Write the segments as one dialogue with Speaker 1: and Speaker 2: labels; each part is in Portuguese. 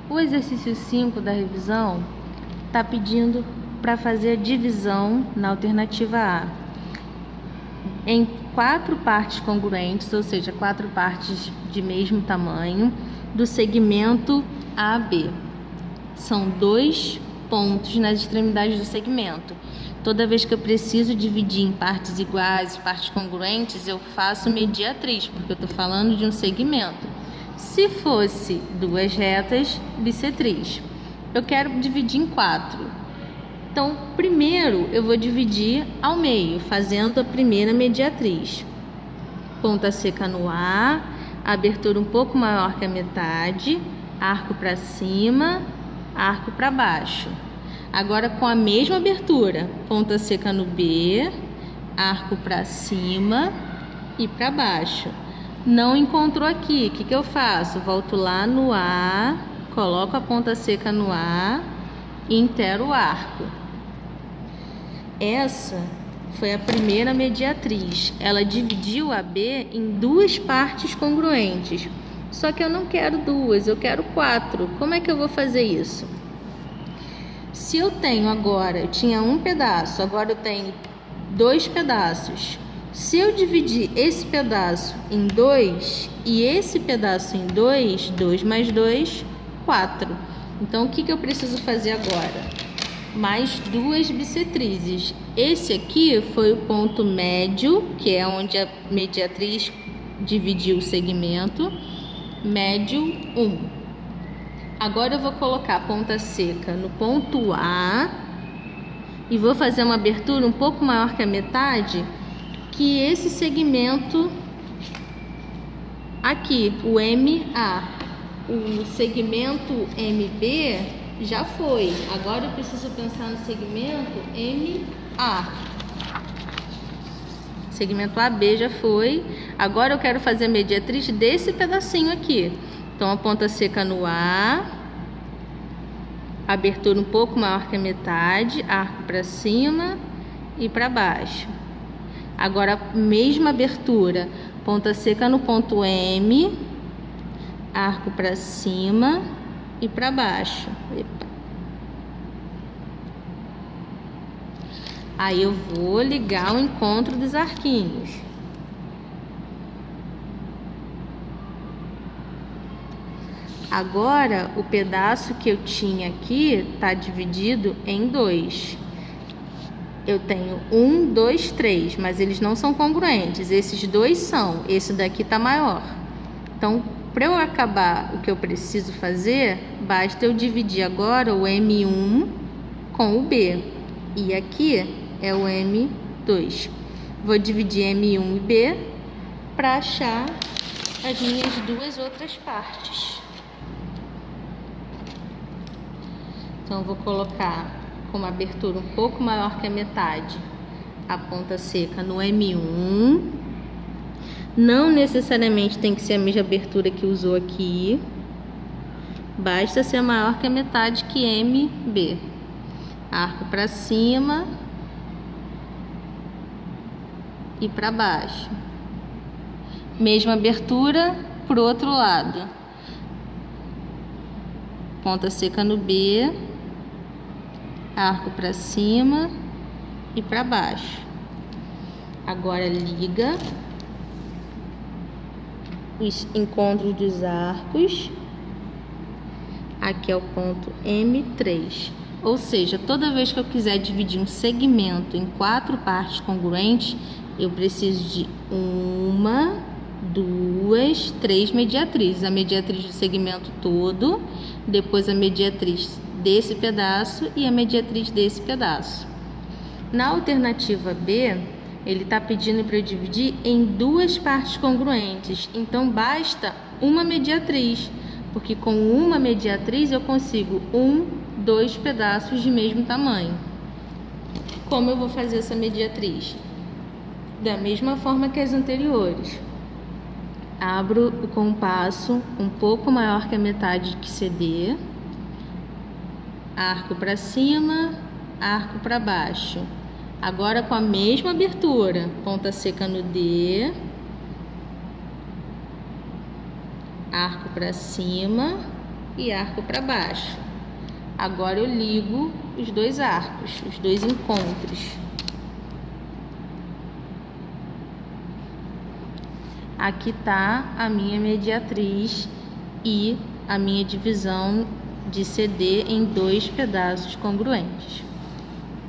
Speaker 1: O exercício 5 da revisão está pedindo para fazer a divisão na alternativa A em 4 partes congruentes, ou seja, 4 partes de mesmo tamanho, do segmento AB. São 2 pontos nas extremidades do segmento. Toda vez que eu preciso dividir em partes iguais, partes congruentes, eu faço mediatriz, porque eu estou falando de um segmento. Se fosse 2 retas, bissetriz. Eu quero dividir em 4. Então, primeiro eu vou dividir ao meio, fazendo a primeira mediatriz. Ponta seca no A, abertura um pouco maior que a metade, arco para cima, arco para baixo. Agora com a mesma abertura, ponta seca no B, arco para cima e para baixo. Não encontrou aqui, o que eu faço? Volto lá no A, coloco a ponta seca no A e intero o arco. Essa foi a primeira mediatriz. Ela dividiu a B em 2 partes congruentes. Só que eu não quero 2, eu quero 4. Como é que eu vou fazer isso? Se eu tenho agora, eu tinha um pedaço, agora eu tenho 2 pedaços. Se eu dividir esse pedaço em 2 e esse pedaço em 2, 2 mais 2, 4. Então, o que eu preciso fazer agora? Mais 2 bissetrizes. Esse aqui foi o ponto médio, que é onde a mediatriz dividiu o segmento. Médio 1. Agora eu vou colocar a ponta seca no ponto A e vou fazer uma abertura um pouco maior que a metade, que esse segmento aqui, o MA. O segmento MB já foi. Agora eu preciso pensar no segmento MA. Segmento AB já foi. Agora eu quero fazer a mediatriz desse pedacinho aqui. Então, a ponta seca no A, abertura um pouco maior que a metade, arco para cima e para baixo. Agora, mesma abertura, ponta seca no ponto M, arco para cima e para baixo. Epa. Aí eu vou ligar o encontro dos arquinhos. Agora, o pedaço que eu tinha aqui está dividido em 2. Eu tenho 1, 2, 3, mas eles não são congruentes. Esses 2 são. Esse daqui está maior. Então, para eu acabar o que eu preciso fazer, basta eu dividir agora o M1 com o B. E aqui é o M2. Vou dividir M1 e B para achar as minhas 2 outras partes. Então, vou colocar com uma abertura um pouco maior que a metade a ponta seca no M1. Não necessariamente tem que ser a mesma abertura que usou aqui. Basta ser maior que a metade que MB. Arco para cima e para baixo. Mesma abertura para o outro lado. Ponta seca no B. Arco para cima e para baixo. Agora liga os encontros dos arcos. Aqui é o ponto M3. Ou seja, toda vez que eu quiser dividir um segmento em 4 partes congruentes, eu preciso de 1, 2, 3 mediatrizes. A mediatriz do segmento todo, depois a mediatriz desse pedaço e a mediatriz desse pedaço. Na alternativa B, ele está pedindo para eu dividir em 2 partes congruentes. Então, basta uma mediatriz, porque com uma mediatriz eu consigo 1, 2 pedaços de mesmo tamanho. Como eu vou fazer essa mediatriz? Da mesma forma que as anteriores. Abro o compasso um pouco maior que a metade que CD. Arco para cima, arco para baixo. Agora com a mesma abertura, ponta seca no D, arco para cima e arco para baixo. Agora eu ligo os dois arcos, os dois encontros. Aqui tá a minha mediatriz e a minha divisão de CD em dois pedaços congruentes.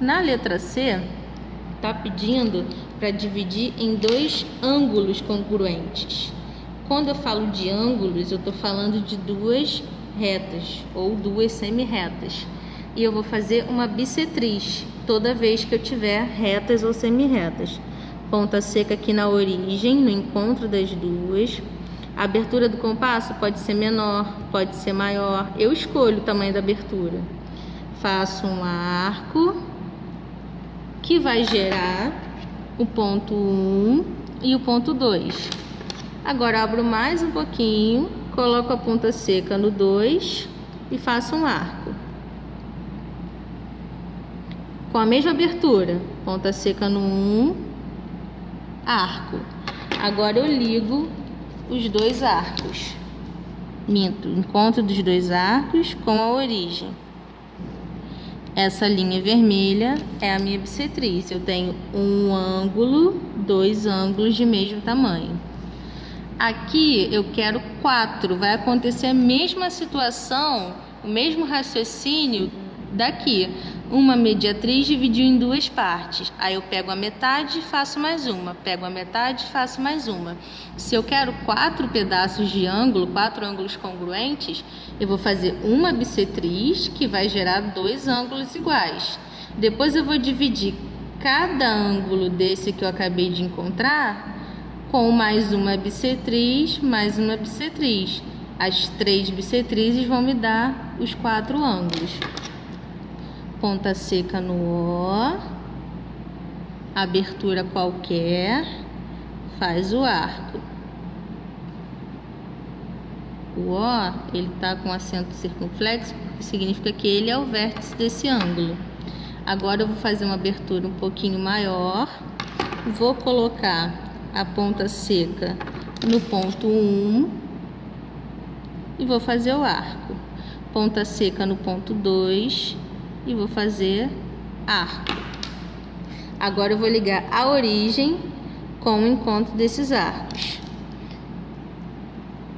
Speaker 1: Na letra C, tá pedindo para dividir em dois ângulos congruentes. Quando eu falo de ângulos, eu estou falando de duas retas ou duas semi-retas. E eu vou fazer uma bissetriz toda vez que eu tiver retas ou semi-retas. Ponta seca aqui na origem, no encontro das duas. A abertura do compasso pode ser menor, pode ser maior. Eu escolho o tamanho da abertura. Faço um arco que vai gerar o ponto 1 e o ponto 2. Agora abro mais um pouquinho, coloco a ponta seca no 2 e faço um arco. Com a mesma abertura, ponta seca no 1, arco. Agora eu ligo os dois arcos. Encontro dos dois arcos com a origem. Essa linha vermelha é a minha bissetriz. Eu tenho um ângulo, dois ângulos de mesmo tamanho. Aqui eu quero 4. Vai acontecer a mesma situação, o mesmo raciocínio daqui. Uma mediatriz dividiu em duas partes. Aí eu pego a metade e faço mais uma. Pego a metade e faço mais uma. Se eu quero 4 pedaços de ângulo, 4 ângulos congruentes, eu vou fazer uma bissetriz que vai gerar 2 ângulos iguais. Depois eu vou dividir cada ângulo desse que eu acabei de encontrar com mais uma bissetriz, mais uma bissetriz. As 3 bissetrizes vão me dar os 4 ângulos. Ponta seca no O, abertura qualquer, faz o arco. O O, ele tá com acento circunflexo, que significa que ele é o vértice desse ângulo. Agora eu vou fazer uma abertura um pouquinho maior, vou colocar a ponta seca no ponto 1 e vou fazer o arco. Ponta seca no ponto 2 e vou fazer arco. Agora eu vou ligar a origem com o encontro desses arcos.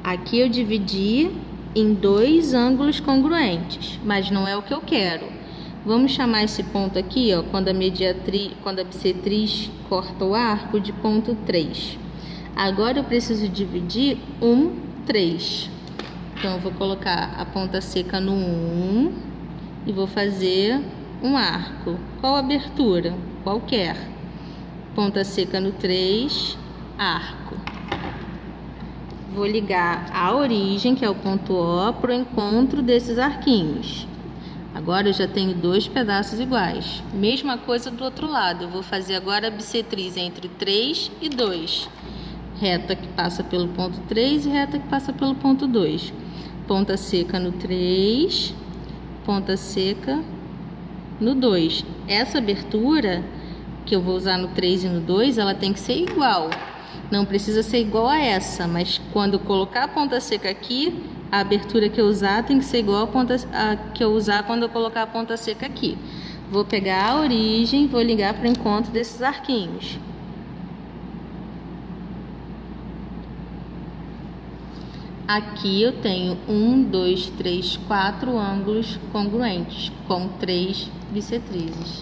Speaker 1: Aqui eu dividi em 2 ângulos congruentes, mas não é o que eu quero. Vamos chamar esse ponto aqui, ó, quando a bissetriz corta o arco, de ponto 3. Agora eu preciso dividir 3. Então eu vou colocar a ponta seca no 1 e vou fazer um arco. Qual abertura? Qualquer. Ponta seca no 3, arco. Vou ligar a origem, que é o ponto O, para o encontro desses arquinhos. Agora eu já tenho 2 pedaços iguais. Mesma coisa do outro lado. Eu vou fazer agora a bissetriz entre 3 e 2. Reta que passa pelo ponto 3 e reta que passa pelo ponto 2. Ponta seca no 3, ponta seca no 2. Essa abertura que eu vou usar no 3 e no 2, ela tem que ser igual. Não precisa ser igual a essa, mas quando eu colocar a ponta seca aqui, a abertura que eu usar tem que ser igual a que eu usar quando eu colocar a ponta seca aqui. Vou pegar a origem, vou ligar para o encontro desses arquinhos. Aqui eu tenho 1, 2, 3, 4 ângulos congruentes com 3 bissetrizes.